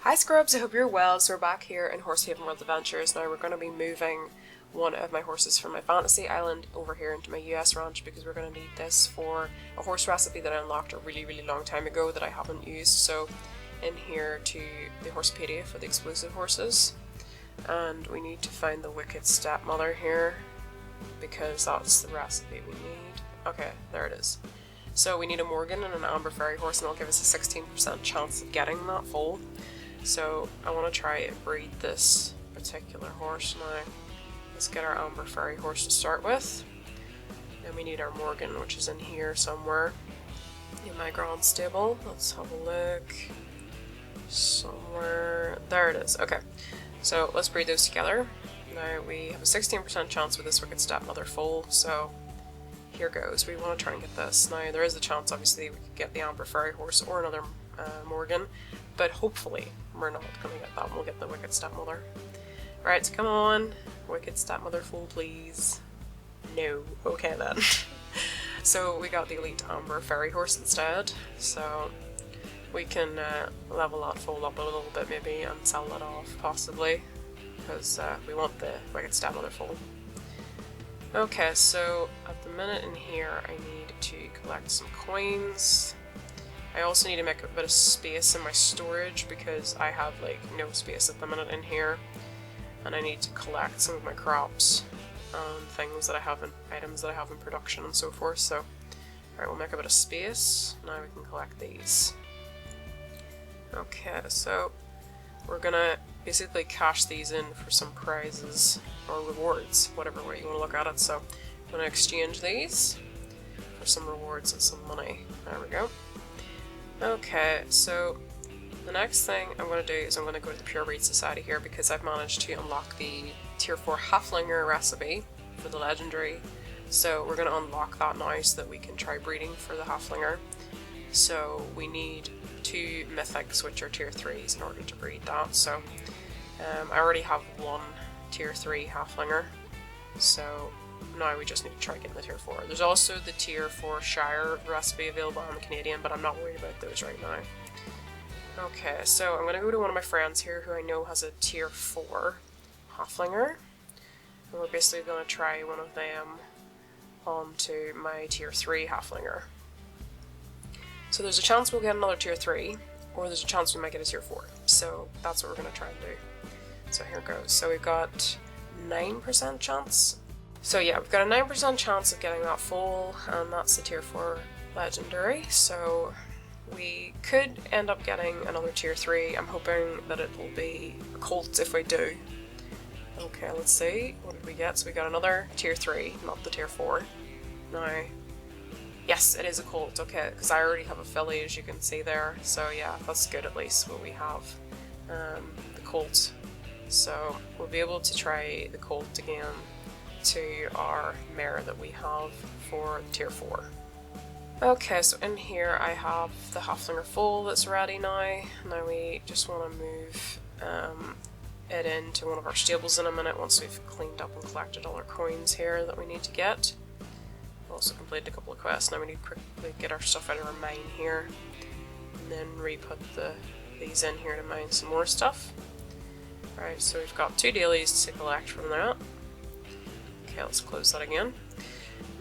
Hi Scrubs, I hope you're well. So we're back here in Horsehaven World Adventures. Now we're going to be moving one of my horses from my fantasy island over here into my US ranch because we're going to need this for a horse recipe that I unlocked a really long time ago that I haven't used. So in here to the Horsepedia for the explosive horses, and we need to find the Wicked Stepmother here because that's the recipe we need. Okay, there it is. So we need a Morgan and an Amber Fairy horse, and it'll give us a 16% chance of getting that foal. So I want to try and breed this particular horse now. Let's get our Amber Fairy horse to start with. Then we need our Morgan, which is in here somewhere in my grand stable. Let's have a look. Somewhere. There it is. Okay. So let's breed those together. Now we have a 16% chance with this Wicked Stepmother foal, so here goes. We want to try and get this. Now there is the chance obviously we could get the Amber Fairy horse or another Morgan, but hopefully we're not going to get that. We'll get the Wicked Stepmother. Right, so come on, Wicked Stepmother foal, please. No. Okay then. So we got the Elite Amber Fairy horse instead, so we can level that foal up a little bit maybe and sell that off possibly, because we want the Wicked Stepmother foal. Okay, so at the minute in here I need to collect some coins. I also need to make a bit of space in my storage because I have like no space at the minute in here, and I need to collect some of my crops and things that I have in items that I have in production and so forth. So alright, we'll make a bit of space. Now we can collect these. Okay, so we're gonna basically cash these in for some prizes or rewards, whatever way you want to look at it. So I'm gonna exchange these for some rewards and some money. There we go. Okay, so the next thing I'm going to do is I'm going to go to the Pure Breed Society here because I've managed to unlock the Tier 4 Haflinger recipe for the legendary. So we're going to unlock that now so that we can try breeding for the Haflinger. So we need 2 mythics, which are Tier 3s, in order to breed that. So I already have one Tier 3 Haflinger, so now we just need to try getting the Tier 4. There's also the Tier 4 Shire recipe available on the Canadian, but I'm not worried about those right now. Okay, so I'm going to go to one of my friends here who I know has a Tier 4 Haflinger, and we're basically going to try one of them onto my Tier 3 Haflinger. So there's a chance we'll get another Tier 3, or there's a chance we might get a Tier 4, so that's what we're going to try and do. So here goes. So we've got 9% chance. So yeah, we've got a 9% chance of getting that foal, and that's the Tier 4 legendary, so we could end up getting another Tier 3. I'm hoping that it will be a colt if we do. Okay, let's see, what did we get? So we got another Tier 3, not the Tier 4. Now, yes, it is a colt, okay, because I already have a filly, as you can see there, so yeah, that's good at least what we have, the colt. So we'll be able to try the colt again to our mare that we have for Tier 4. Okay, so in here I have the Haflinger foal that's ready now. Now we just want to move it into one of our stables in a minute once we've cleaned up and collected all our coins here that we need to get. We've also completed a couple of quests. Now we need to quickly get our stuff out of our mine here and then re-put these in here to mine some more stuff. Alright, so we've got 2 dailies to collect from that. Okay, let's close that again.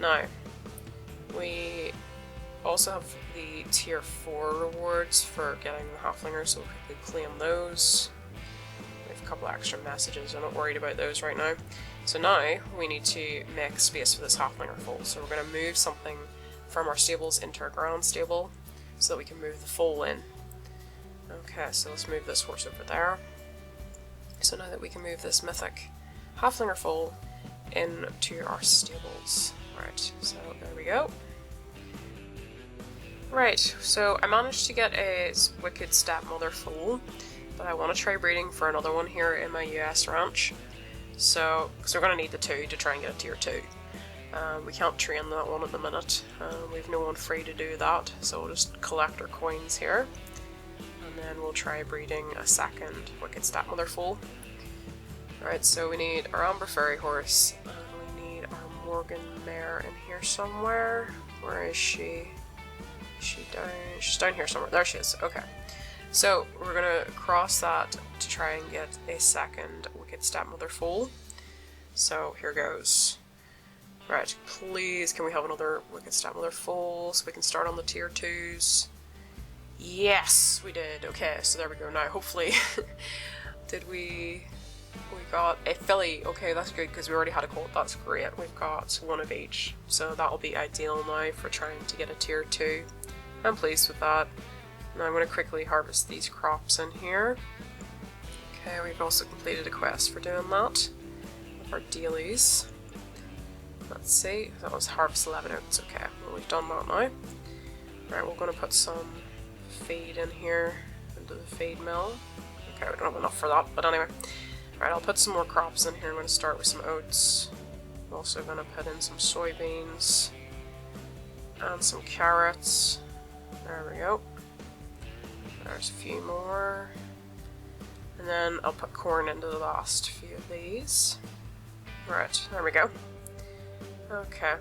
Now, we also have the Tier 4 rewards for getting the Haflinger, so we'll quickly claim those. We have a couple extra messages, I'm not worried about those right now. So now, we need to make space for this Haflinger foal, so we're going to move something from our stables into our grand stable, so that we can move the foal in. Okay, so let's move this horse over there. So now that we can move this mythic Haflinger foal into our stables. Right, so there we go. Right, so I managed to get a Wicked Stepmother foal, but I want to try breeding for another one here in my US ranch. So, because we're going to need the 2 to try and get a Tier 2. We can't train that one at the minute. We've no one free to do that, so we'll just collect our coins here. And then we'll try breeding a second Wicked Stepmother foal. Alright, so we need our Amber Fairy horse, and we need our Morgan mare in here somewhere. Where is she? Is she down? She's down here somewhere. There she is. Okay. So we're gonna cross that to try and get a second Wicked Stepmother foal. So here goes. Right, please can we have another Wicked Stepmother foal so we can start on the tier 2s? Yes, we did. Okay, so there we go. Now hopefully we got a filly. Okay, that's good because we already had a colt. That's great. We've got one of each, so that'll be ideal now for trying to get a tier 2. I'm pleased with that. Now I'm going to quickly harvest these crops in here. Okay, we've also completed a quest for doing that. Our dailies. Let's see, that was harvest 11 oats. Okay, well we've done that now. Right, we're going to put some feed in here into the feed mill. Okay, we don't have enough for that, but anyway. Right, I'll put some more crops in here. I'm going to start with some oats. I'm also going to put in some soybeans and some carrots. There we go. There's a few more. And then I'll put corn into the last few of these. Right, there we go. Okay.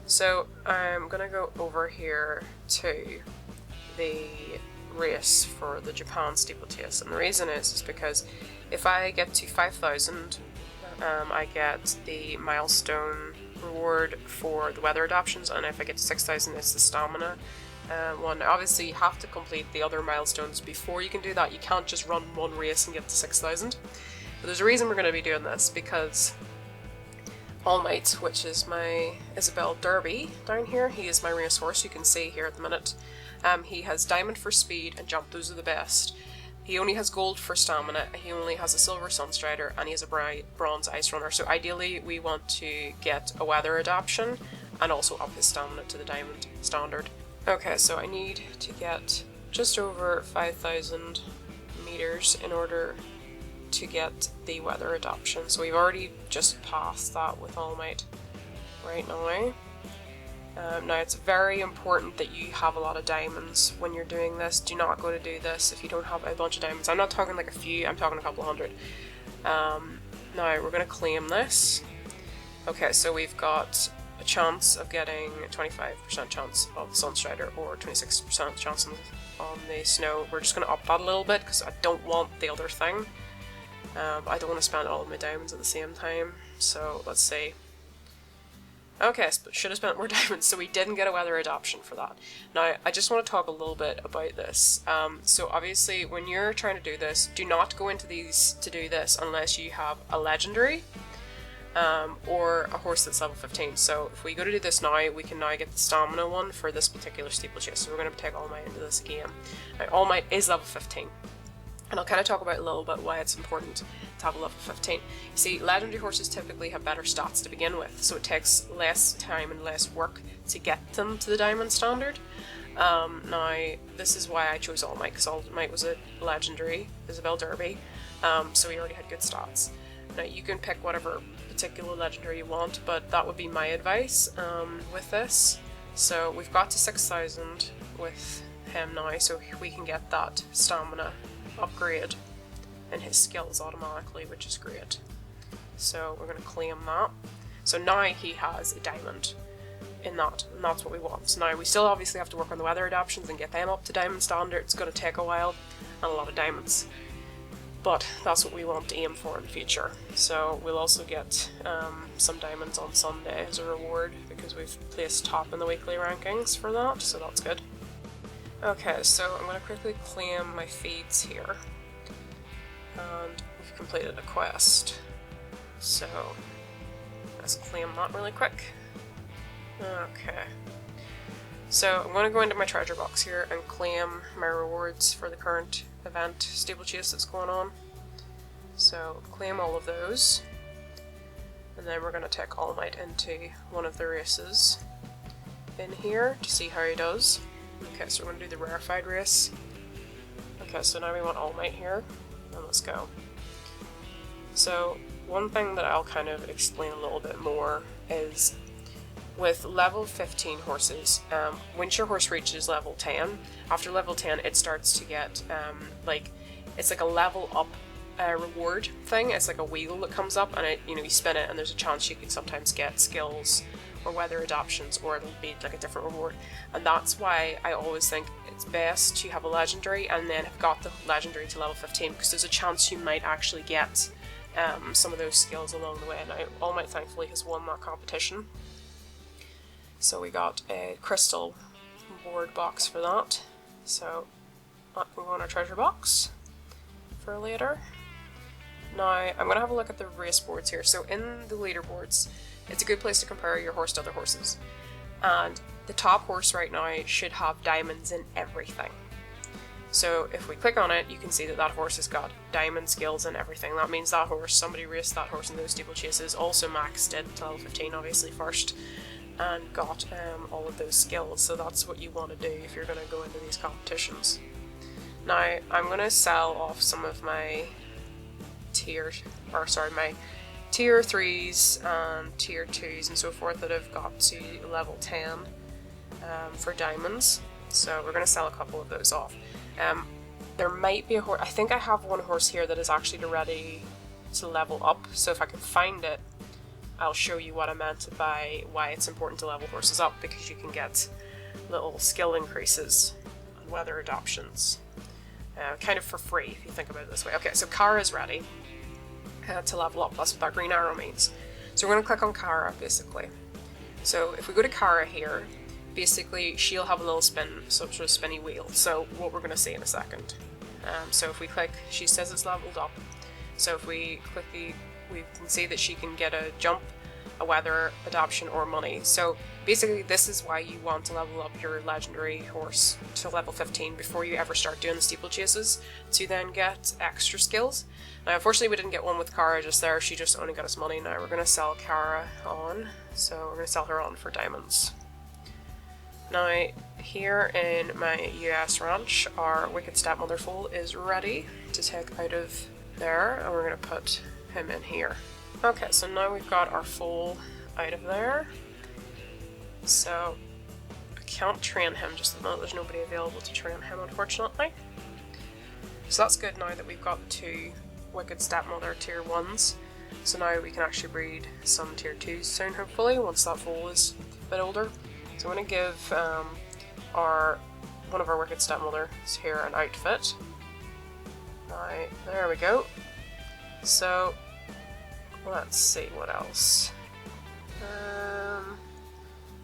So I'm gonna go over here to the race for the Japan Steeplechase, and the reason is because if I get to 5,000, I get the milestone reward for the weather adaptions, and if I get to 6,000, it's the stamina one. Obviously, you have to complete the other milestones before you can do that. You can't just run one race and get to 6,000. But there's a reason we're going to be doing this, because All Might, which is my Isabel Derby down here, he is my racehorse, you can see here at the minute. He has diamond for speed and jump, those are the best. He only has gold for stamina, he only has a silver Sunstrider, and he has a bronze Ice Runner. So ideally we want to get a weather adaptation and also up his stamina to the diamond standard. Okay, so I need to get just over 5,000 meters in order to get the weather adaptation. So we've already just passed that with All Might right now. Now it's very important that you have a lot of diamonds when you're doing this. Do not go to do this if you don't have a bunch of diamonds. I'm not talking like a few, I'm talking a couple hundred. Now we're going to claim this. Okay, so we've got a chance of getting a 25% chance of the Sunstrider or 26% chance on the snow. We're just going to up that a little bit because I don't want the other thing. But I don't want to spend all of my diamonds at the same time, so let's see. Okay, should have spent more diamonds, so we didn't get a weather adaptation for that. Now, I just want to talk a little bit about this. So obviously, when you're trying to do this, do not go into these to do this unless you have a legendary or a horse that's level 15. So if we go to do this now, we can now get the stamina one for this particular steeplechase. So we're going to take All Might into this again. Now, All Might is level 15. And I'll kind of talk about a little bit why it's important to have a level 15. You see, legendary horses typically have better stats to begin with, so it takes less time and less work to get them to the diamond standard. Now, this is why I chose All Might, because All Might was a legendary Isabel Derby, so he already had good stats. Now, you can pick whatever particular legendary you want, but that would be my advice with this. So we've got to 6,000 with him now, so we can get that stamina upgrade and his skills automatically, which is great. So we're going to claim that. So now he has a diamond in that, and that's what we want. So now we still obviously have to work on the weather adaptations and get them up to diamond standard. It's going to take a while and a lot of diamonds, but that's what we want to aim for in the future. So we'll also get some diamonds on Sunday as a reward because we've placed top in the weekly rankings for that, so that's good. Okay, so I'm going to quickly claim my feeds here, and we've completed a quest, so let's claim that really quick. Okay, so I'm going to go into my treasure box here and claim my rewards for the current event steeplechase that's going on. So claim all of those, and then we're going to take All Might into one of the races in here to see how he does. Okay, so we're going to do the rarefied race. Okay, so now we want All Might here, and let's go. So, one thing that I'll kind of explain a little bit more is with level 15 horses, once your horse reaches level 10, after level 10 it starts to get, it's like a level up reward thing. It's like a wheel that comes up, and you spin it, and there's a chance you can sometimes get skills or weather adaptions, or it'll be like a different reward. And that's why I always think it's best to have a legendary and then have got the legendary to level 15, because there's a chance you might actually get some of those skills along the way. Now, All Might thankfully has won that competition, so we got a crystal board box for that. So that can go in our treasure box for later. Now, I'm going to have a look at the race boards here. So in the leaderboards, it's a good place to compare your horse to other horses. And the top horse right now should have diamonds in everything. So if we click on it, you can see that that horse has got diamond skills and everything. That means that horse, somebody raced that horse in those steeplechases, also maxed it to level 15 obviously first, and got all of those skills. So that's what you want to do if you're going to go into these competitions. Now, I'm going to sell off some of my my tier 3s and tier 2s and so forth that have got to level 10 for diamonds. So we're going to sell a couple of those off. There might be a horse, I think I have one horse here that is actually ready to level up, so if I can find it, I'll show you what I meant by why it's important to level horses up, because you can get little skill increases and weather adoptions, kind of for free if you think about it this way. Okay, so Kara's ready to level up, that's what that green arrow means. So we're going to click on Kara basically. So if we go to Kara here, basically she'll have a little spin, some sort of spinny wheel, so what we're going to see in a second. So if we click, she says it's leveled up, so if we click we can see that she can get a jump, a weather adoption, or money. So basically this is why you want to level up your legendary horse to level 15 before you ever start doing the steeplechases, to then get extra skills. Now unfortunately we didn't get one with Kara just there, she just only got us money. Now we're going to sell Kara on, so we're going to sell her on for diamonds. Now here in my US ranch, our Wicked Stepmother foal is ready to take out of there, and we're going to put him in here. Okay, so now we've got our foal out of there. So I can't train him just at the moment, there's nobody available to train him unfortunately. So that's good now that we've got 2 Wicked Stepmother tier 1s. So now we can actually breed some tier 2s soon hopefully, once that foal is a bit older. So I'm going to give one of our Wicked Stepmothers here an outfit. Now, there we go. So let's see what else.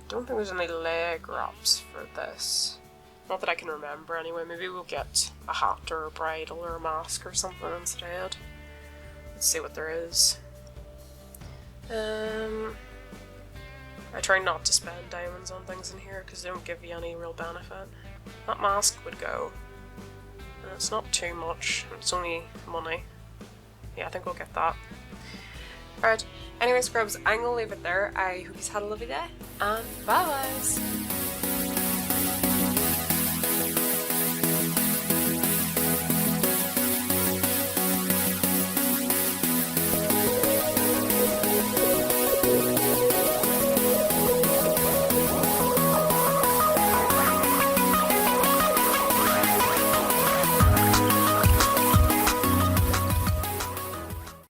Don't think there's any leg wraps for this. Not that I can remember anyway. Maybe we'll get a hat or a bridle or a mask or something instead. Let's see what there is. I try not to spend diamonds on things in here because they don't give you any real benefit. That mask would go. It's not too much, it's only money. Yeah, I think we'll get that. Alright, anyway scrubs, I'm gonna leave it there. I hope you've had a lovely day, and bye guys!